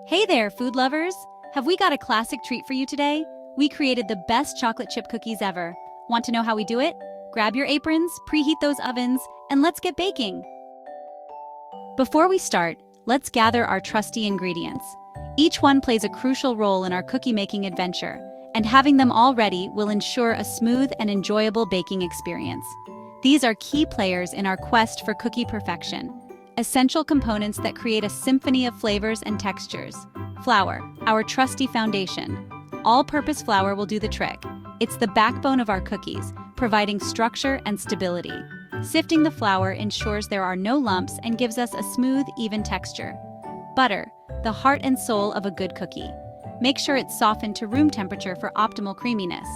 Hey there, food lovers! Have we got a classic treat for you today? We created the best chocolate chip cookies ever. Want to know how we do it? Grab your aprons, preheat those ovens, and let's get baking. Before we start, let's gather our trusty ingredients. Each one plays a crucial role in our cookie-making adventure, and having them all ready will ensure a smooth and enjoyable baking experience. These are key players in our quest for cookie perfection. Essential components that create a symphony of flavors and textures. Flour, our trusty foundation. All-purpose flour will do the trick. It's the backbone of our cookies, providing structure and stability. Sifting the flour ensures there are no lumps and gives us a smooth, even texture. Butter, the heart and soul of a good cookie. Make sure it's softened to room temperature for optimal creaminess.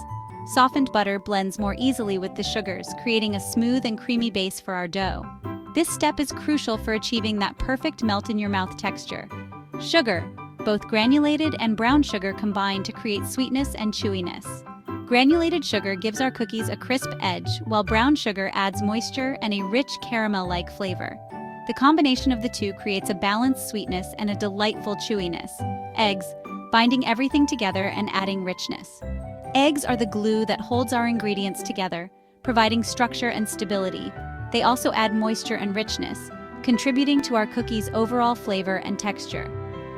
Softened butter blends more easily with the sugars, creating a smooth and creamy base for our dough. This step is crucial for achieving that perfect melt-in-your-mouth texture. Sugar, both granulated and brown sugar combine to create sweetness and chewiness. Granulated sugar gives our cookies a crisp edge, while brown sugar adds moisture and a rich caramel-like flavor. The combination of the two creates a balanced sweetness and a delightful chewiness. Eggs, binding everything together and adding richness. Eggs are the glue that holds our ingredients together, providing structure and stability. They also add moisture and richness, contributing to our cookies' overall flavor and texture.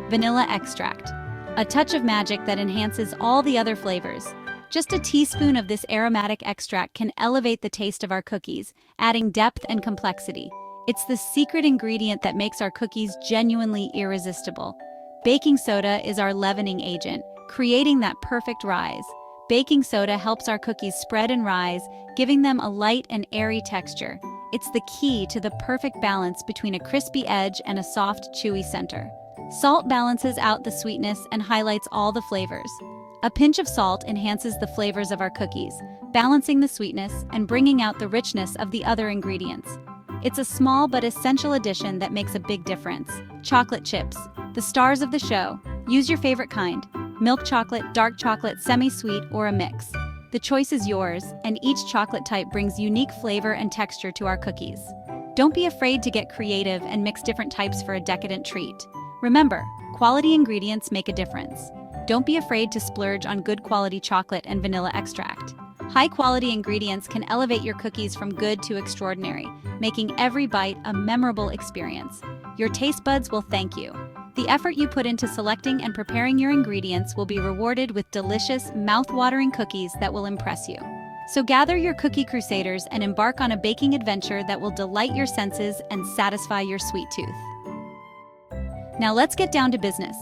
Vanilla extract, a touch of magic that enhances all the other flavors. Just a teaspoon of this aromatic extract can elevate the taste of our cookies, adding depth and complexity. It's the secret ingredient that makes our cookies genuinely irresistible. Baking soda is our leavening agent, creating that perfect rise. Baking soda helps our cookies spread and rise, giving them a light and airy texture. It's the key to the perfect balance between a crispy edge and a soft, chewy center. Salt balances out the sweetness and highlights all the flavors. A pinch of salt enhances the flavors of our cookies, balancing the sweetness and bringing out the richness of the other ingredients. It's a small but essential addition that makes a big difference. Chocolate chips, the stars of the show. Use your favorite kind: milk chocolate, dark chocolate, semi-sweet, or a mix. The choice is yours, and each chocolate type brings unique flavor and texture to our cookies. Don't be afraid to get creative and mix different types for a decadent treat. Remember, quality ingredients make a difference. Don't be afraid to splurge on good quality chocolate and vanilla extract. High-quality ingredients can elevate your cookies from good to extraordinary, making every bite a memorable experience. Your taste buds will thank you. The effort you put into selecting and preparing your ingredients will be rewarded with delicious, mouth-watering cookies that will impress you. So gather your cookie crusaders and embark on a baking adventure that will delight your senses and satisfy your sweet tooth. Now let's get down to business.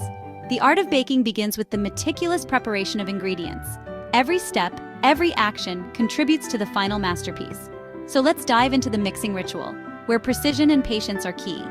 The art of baking begins with the meticulous preparation of ingredients. Every step, every action contributes to the final masterpiece. So let's dive into the mixing ritual, where precision and patience are key.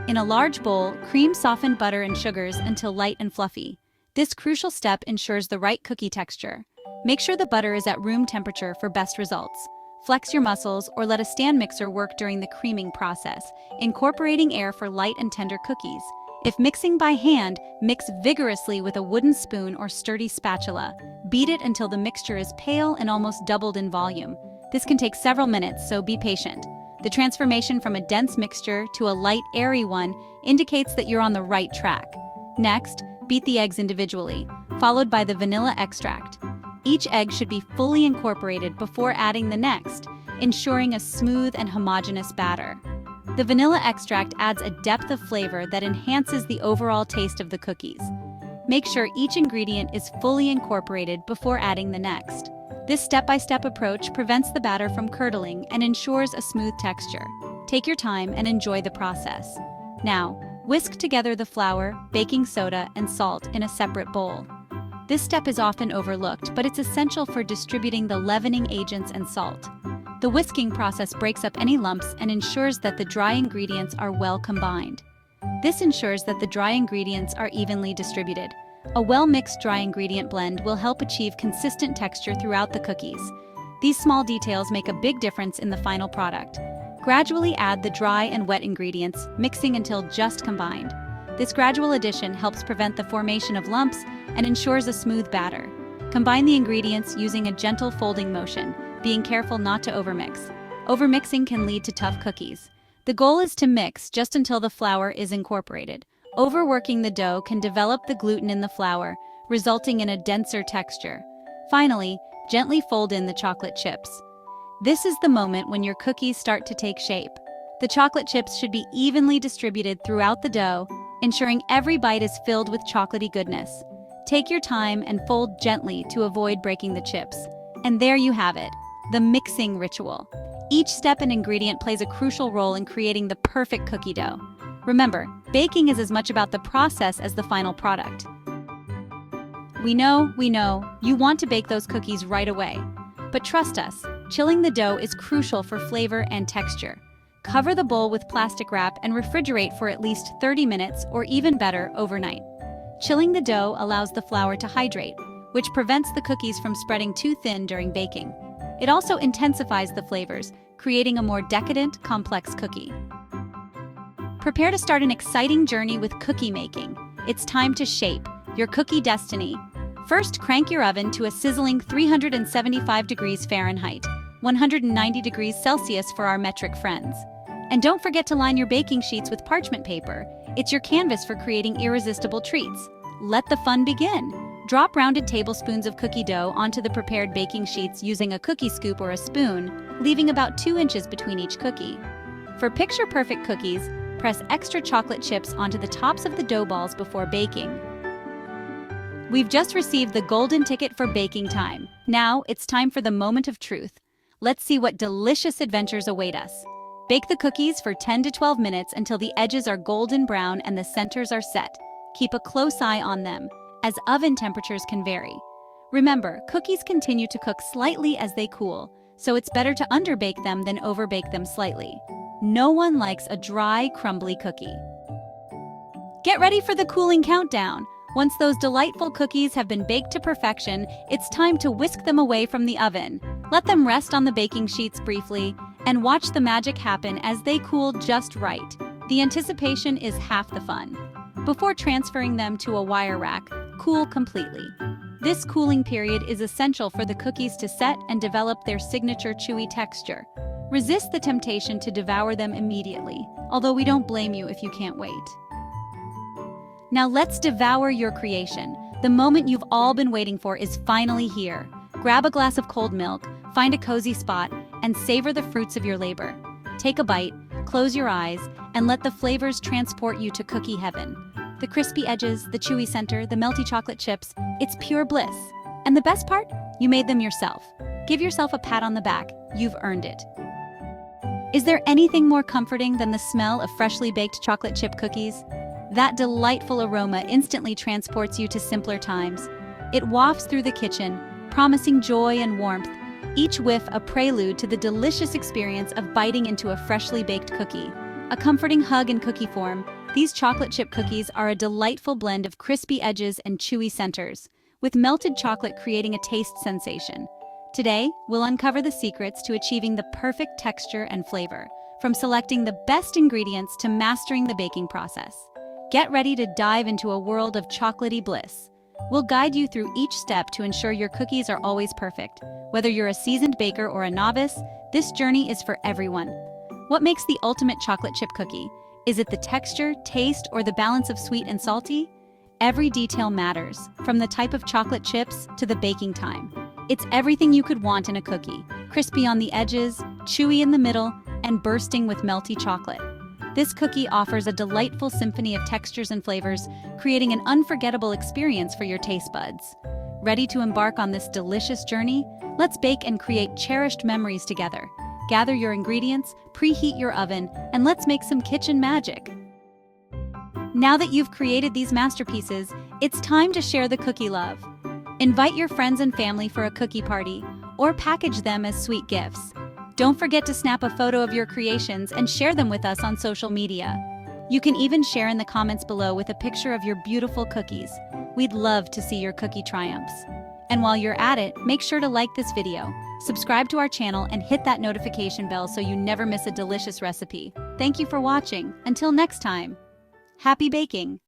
In a large bowl, cream softened butter and sugars until light and fluffy. This crucial step ensures the right cookie texture. Make sure the butter is at room temperature for best results. Flex your muscles or let a stand mixer work during the creaming process, incorporating air for light and tender cookies. If mixing by hand, mix vigorously with a wooden spoon or sturdy spatula. Beat it until the mixture is pale and almost doubled in volume. This can take several minutes, so be patient. The transformation from a dense mixture to a light, airy one indicates that you're on the right track. Next, beat the eggs individually, followed by the vanilla extract. Each egg should be fully incorporated before adding the next, ensuring a smooth and homogeneous batter. The vanilla extract adds a depth of flavor that enhances the overall taste of the cookies. Make sure each ingredient is fully incorporated before adding the next. This step-by-step approach prevents the batter from curdling and ensures a smooth texture. Take your time and enjoy the process. Now, whisk together the flour, baking soda, and salt in a separate bowl. This step is often overlooked, but it's essential for distributing the leavening agents and salt. The whisking process breaks up any lumps and ensures that the dry ingredients are well combined. This ensures that the dry ingredients are evenly distributed. A well-mixed dry ingredient blend will help achieve consistent texture throughout the cookies. These small details make a big difference in the final product. Gradually add the dry and wet ingredients, mixing until just combined. This gradual addition helps prevent the formation of lumps and ensures a smooth batter. Combine the ingredients using a gentle folding motion, being careful not to overmix. Overmixing can lead to tough cookies. The goal is to mix just until the flour is incorporated. Overworking the dough can develop the gluten in the flour, resulting in a denser texture. Finally, gently fold in the chocolate chips. This is the moment when your cookies start to take shape. The chocolate chips should be evenly distributed throughout the dough, ensuring every bite is filled with chocolatey goodness. Take your time and fold gently to avoid breaking the chips. And there you have it, the mixing ritual. Each step and ingredient plays a crucial role in creating the perfect cookie dough. Remember, baking is as much about the process as the final product. We know, you want to bake those cookies right away. But trust us, chilling the dough is crucial for flavor and texture. Cover the bowl with plastic wrap and refrigerate for at least 30 minutes or even better, overnight. Chilling the dough allows the flour to hydrate, which prevents the cookies from spreading too thin during baking. It also intensifies the flavors, creating a more decadent, complex cookie. Prepare to start an exciting journey with cookie making. It's time to shape your cookie destiny. First, crank your oven to a sizzling 375 degrees Fahrenheit, 190 degrees Celsius for our metric friends. And don't forget to line your baking sheets with parchment paper. It's your canvas for creating irresistible treats. Let the fun begin. Drop rounded tablespoons of cookie dough onto the prepared baking sheets using a cookie scoop or a spoon, leaving about 2 inches between each cookie. For picture-perfect cookies, press extra chocolate chips onto the tops of the dough balls before baking. We've just received the golden ticket for baking time. Now, it's time for the moment of truth. Let's see what delicious adventures await us. Bake the cookies for 10 to 12 minutes until the edges are golden brown and the centers are set. Keep a close eye on them, as oven temperatures can vary. Remember, cookies continue to cook slightly as they cool, so it's better to underbake them than overbake them slightly. No one likes a dry, crumbly cookie. Get ready for the cooling countdown. Once those delightful cookies have been baked to perfection, it's time to whisk them away from the oven. Let them rest on the baking sheets briefly, and watch the magic happen as they cool just right. The anticipation is half the fun. Before transferring them to a wire rack, cool completely. This cooling period is essential for the cookies to set and develop their signature chewy texture. Resist the temptation to devour them immediately, although we don't blame you if you can't wait. Now let's devour your creation. The moment you've all been waiting for is finally here. Grab a glass of cold milk, find a cozy spot, and savor the fruits of your labor. Take a bite, close your eyes, and let the flavors transport you to cookie heaven. The crispy edges, the chewy center, the melty chocolate chips, it's pure bliss. And the best part? You made them yourself. Give yourself a pat on the back. You've earned it. Is there anything more comforting than the smell of freshly baked chocolate chip cookies? That delightful aroma instantly transports you to simpler times. It wafts through the kitchen, promising joy and warmth, each whiff a prelude to the delicious experience of biting into a freshly baked cookie. A comforting hug in cookie form, these chocolate chip cookies are a delightful blend of crispy edges and chewy centers, with melted chocolate creating a taste sensation. Today, we'll uncover the secrets to achieving the perfect texture and flavor, from selecting the best ingredients to mastering the baking process. Get ready to dive into a world of chocolatey bliss. We'll guide you through each step to ensure your cookies are always perfect. Whether you're a seasoned baker or a novice, this journey is for everyone. What makes the ultimate chocolate chip cookie? Is it the texture, taste, or the balance of sweet and salty? Every detail matters, from the type of chocolate chips to the baking time. It's everything you could want in a cookie, crispy on the edges, chewy in the middle, and bursting with melty chocolate. This cookie offers a delightful symphony of textures and flavors, creating an unforgettable experience for your taste buds. Ready to embark on this delicious journey? Let's bake and create cherished memories together. Gather your ingredients, preheat your oven, and let's make some kitchen magic. Now that you've created these masterpieces, it's time to share the cookie love. Invite your friends and family for a cookie party, or package them as sweet gifts. Don't forget to snap a photo of your creations and share them with us on social media. You can even share in the comments below with a picture of your beautiful cookies. We'd love to see your cookie triumphs. And while you're at it, make sure to like this video, subscribe to our channel, and hit that notification bell so you never miss a delicious recipe. Thank you for watching. Until next time, happy baking!